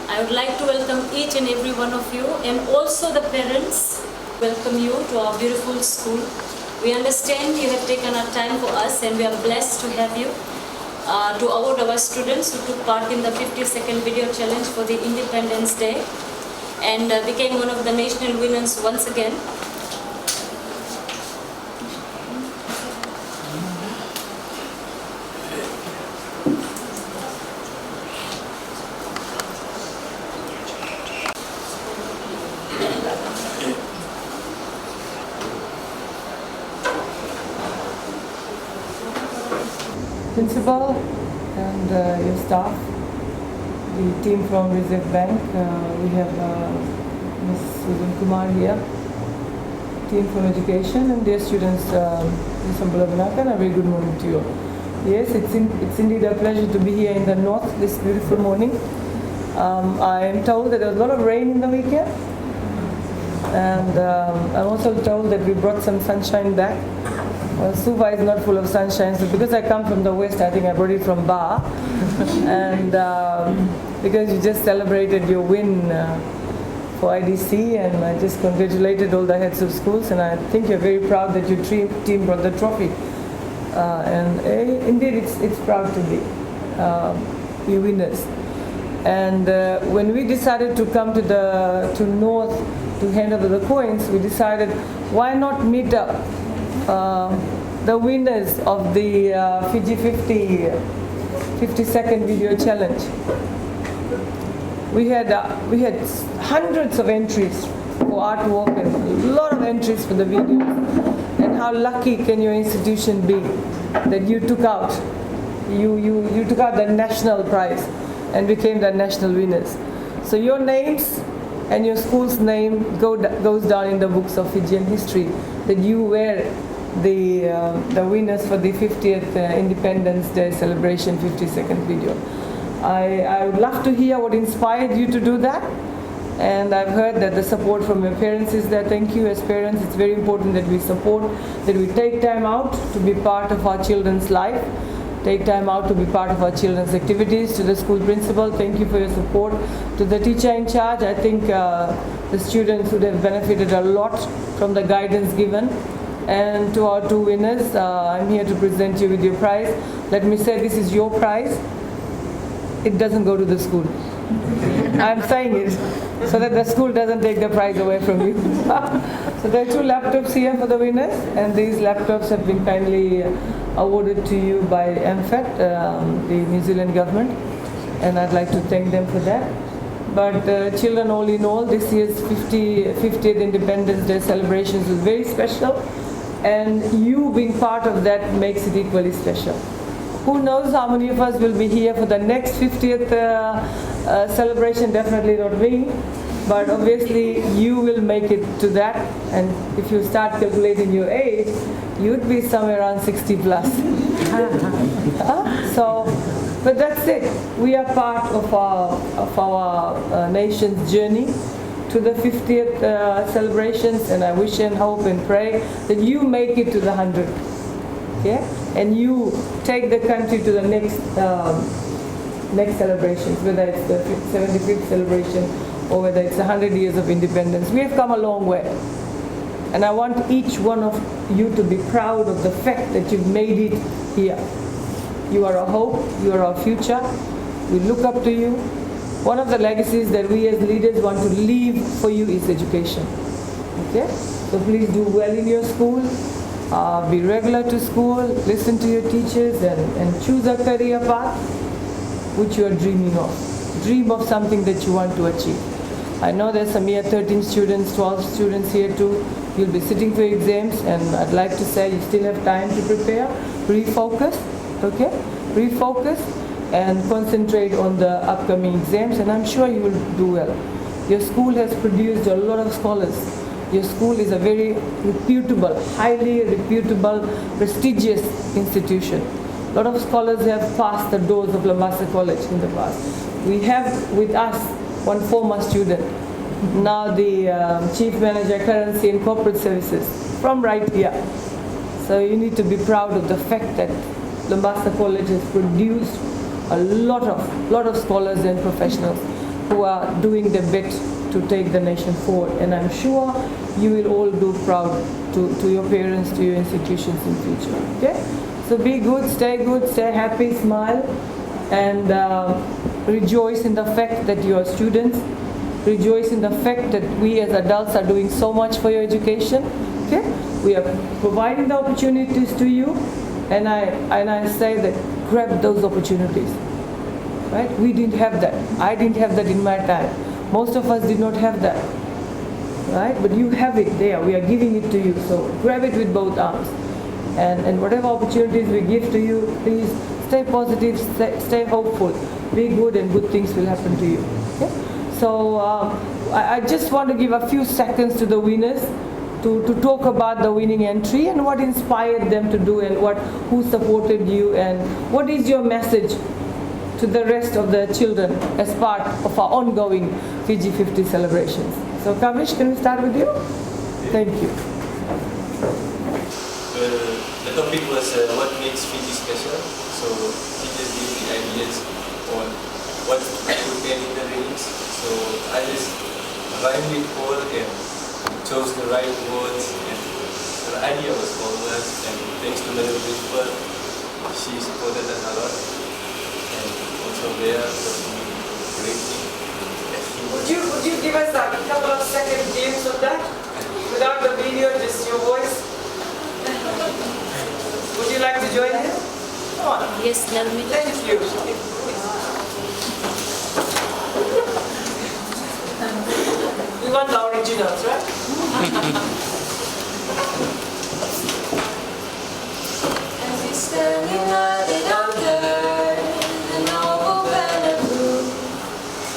I would like to welcome each and every one of you, and also the parents. Welcome you to our beautiful school. We understand you have taken our time for us, and we are blessed to have you. To award our students who took part in the 50-second video challenge for the Independence Day and became one of the national winners once again. Principal and your staff, the team from Reserve Bank, we have Ms. Susan Kumar here, team from education, and dear students, Ms. Ambulavanaka, and a very good morning to you. Yes, it's indeed a pleasure to be here in the north this beautiful morning. I am told that there was a lot of rain in the weekend, and I'm also told that we brought some sunshine back. Well, Suva is not full of sunshine, so because I come from the west, I think I brought it from Ba. And because you just celebrated your win for IDC, and I just congratulated all the heads of schools, and I think you're very proud that your team brought the trophy. Indeed, it's proud to be you winners. And when we decided to come to North to hand over the coins, we decided why not meet up the winners of the FIJI50 50-second video challenge. We had hundreds of entries for artwork and a lot of entries for the videos. And how lucky can your institution be that you took out the national prize and became the national winners. So your names and your school's name goes down in the books of Fijian history, that you were the winners for the 50th Independence Day celebration 50-second video. I would love to hear what inspired you to do that, and I've heard that the support from your parents is there. Thank you. As parents, it's very important that we support, that we take time out to be part of our children's life, take time out to be part of our children's activities. To the school principal, thank you for your support. To the teacher in charge, I think the students would have benefited a lot from the guidance given. And to our two winners, I'm here to present you with your prize. Let me say, this is your prize. It doesn't go to the school. I'm saying it so that the school doesn't take the prize away from you. So there are two laptops here for the winners, and these laptops have been kindly awarded to you by MFET, the New Zealand government, and I'd like to thank them for that. But children, all in all, this year's 50th Independence Day celebrations was very special, and you being part of that makes it equally special. Who knows how many of us will be here for the next 50th celebration? Definitely not me, but obviously you will make it to that, and if you start calculating your age, you'd be somewhere around 60 plus. But that's it. We are part of our nation's journey to the 50th celebrations, and I wish and hope and pray that you make it to the 100th, okay? And you take the country to the next celebrations, whether it's the 75th celebration or whether it's 100 years of independence. We have come a long way, and I want each one of you to be proud of the fact that you've made it here. You are our hope, you are our future. We look up to you. One of the legacies that we as leaders want to leave for you is education. Okay? So please do well in your school, be regular to school, listen to your teachers, and choose a career path which you are dreaming of. Dream of something that you want to achieve. I know there's some here 13 students, 12 students here too. You'll be sitting for exams, and I'd like to say you still have time to prepare, refocus, okay? Refocus and concentrate on the upcoming exams, and I'm sure you will do well. Your school has produced a lot of scholars. Your school is a very reputable, highly reputable, prestigious institution. A lot of scholars have passed the doors of Labasa College in the past. We have with us one former student, now the Chief Manager Currency and Corporate Services from right here. So you need to be proud of the fact that Labasa College has produced a lot of scholars and professionals. who are doing their bit to take the nation forward. And I'm sure you will all do proud to your parents, to your institutions in future. Okay? So be good, stay happy, smile, and rejoice in the fact that you are students. Rejoice in the fact that we as adults are doing so much for your education. Okay? We are providing the opportunities to you, and I say that grab those opportunities. Right? We didn't have that. I didn't have that in my time. Most of us did not have that. Right? But you have it there. We are giving it to you. So grab it with both arms. And whatever opportunities we give to you, please stay positive, stay hopeful. Be good, and good things will happen to you. Okay? So I just want to give a few seconds to the winners to talk about the winning entry and what inspired them to do, and who supported you, and what is your message to the rest of the children as part of our ongoing FIJI50 celebrations. So Kavish, can we start with you? Thank you. The topic was what makes Fiji special. So he just gave the ideas on what could be in the lyrics. So I just rhymed it all and chose the right words, and the idea was marvelous. And thanks to the principal, she supported us a lot. And also there was great thing. Would you give us a couple of second glimpse of that? Without the video, just your voice? Would you like to join in? Come on. Yes, Nalmi. Thank you. We want the originals, right? As we stand united under the noble banner blue,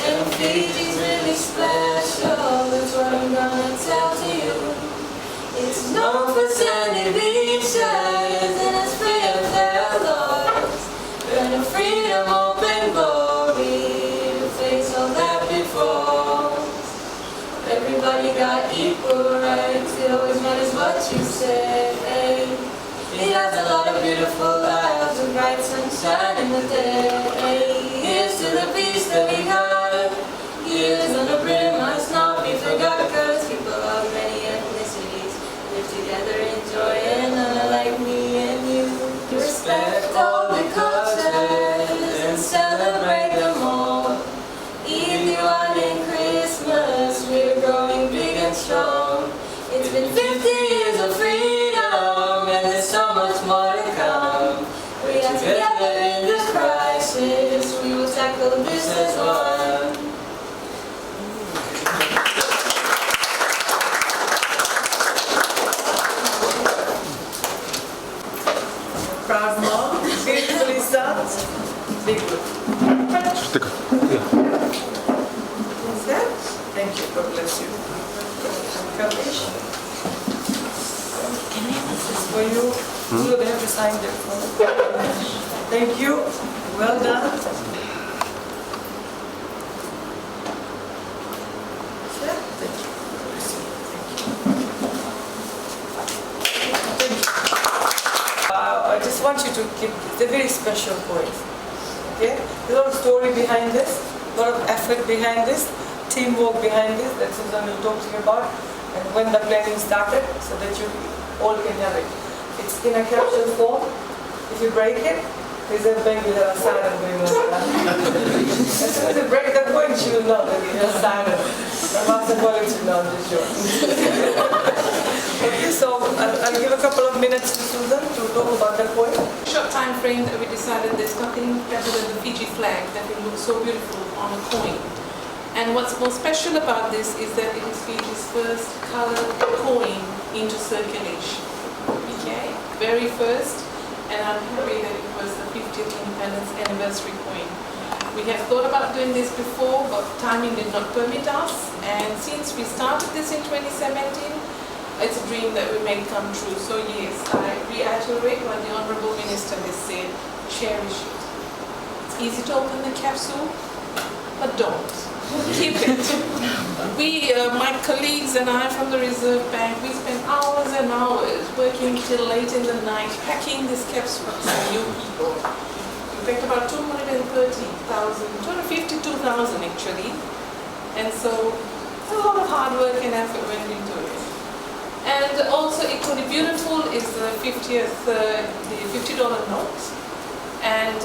and Fiji's really special, that's what I'm gonna tell to you. It's known for sandy beaches and its free of their laws, and a freedom, open glory to face all that before. Everybody got equal rights, it always matters what you say. It has a lot of beautiful lives and bright sunshine in the day. Here's to the peace that we got. Years on the Britain must not be forgot, cause people of many ethnicities live together in joy, and none like me and you. Respect all the cultures and celebrate them all. Even in Christmas, we're growing big and strong. It's been 50 years of freedom, and there's so much more to come. We are together in this crisis, we will tackle this as one. Proud mom, beautifully sung. Be good. Thank you. God bless you. Kavish. This is for you. You will have to sign that form. Thank you. Well done. Thank you. I just want you to keep, it's a very special point. Okay? There's a lot of story behind this, a lot of effort behind this, teamwork behind this that Susan will talk to you about, and when the planning started, so that you all can have it. It's in a capsule form. If you break it, Reserve Bank will have a siren going on. As soon as you break the coin, she will know that it has siren. The master college will know, I'm sure. Okay, so I'll give a couple of minutes to Susan to talk about the coin. Short time frame that we decided there's nothing better than the Fiji flag that will look so beautiful on a coin. And what's more special about this is that it is Fiji's first colored coin into circulation. Okay, very first, and I'm happy that it was the 50th independence anniversary coin. We have thought about doing this before, but timing did not permit us. And since we started this in 2017, it's a dream that we made come true. So yes, I reiterate what the Honourable Minister has said, cherish it. It's easy to open the capsule, but don't. Keep it. We, my colleagues and I from the Reserve Bank, we spent hours and hours working till late in the night, packing this capsule for you people. We packed about 252,000 actually, And so a lot of hard work and effort went into it. And also equally beautiful is the 50th, the $50 note. And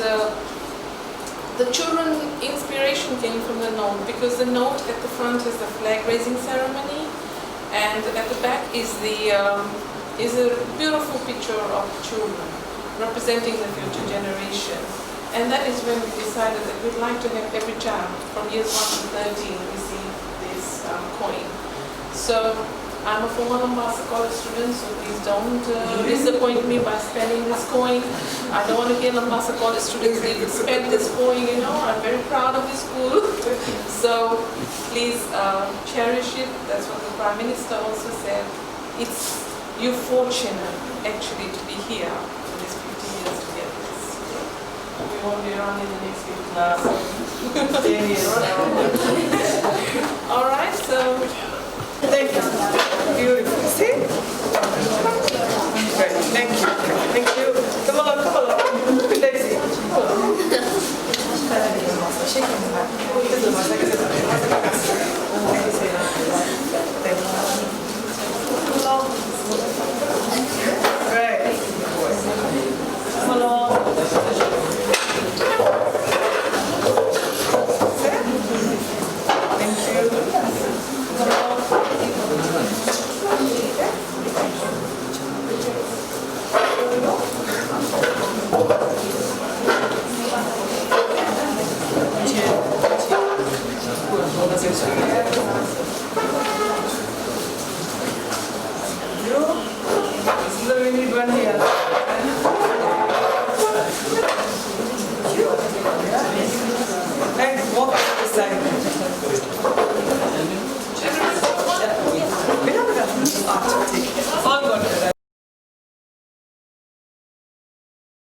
the children inspiration came from the note, because the note at the front is the flag raising ceremony, and at the back is a beautiful picture of children representing the future generation. And that is when we decided that we'd like to have every child from years 1 to 13 receive this coin. So I'm a former Labasa College student, so please don't disappoint me by spending this coin. I don't want to hear Labasa College students need to spend this coin, you know. I'm very proud of this school. So please cherish it. That's what the Prime Minister also said. It's you're fortunate actually to be here for these 50 years to get this. We won't be around in the next 50 years. 10 years. All right, so. Thank you. Beautiful. See? Great. Thank you. Thank you.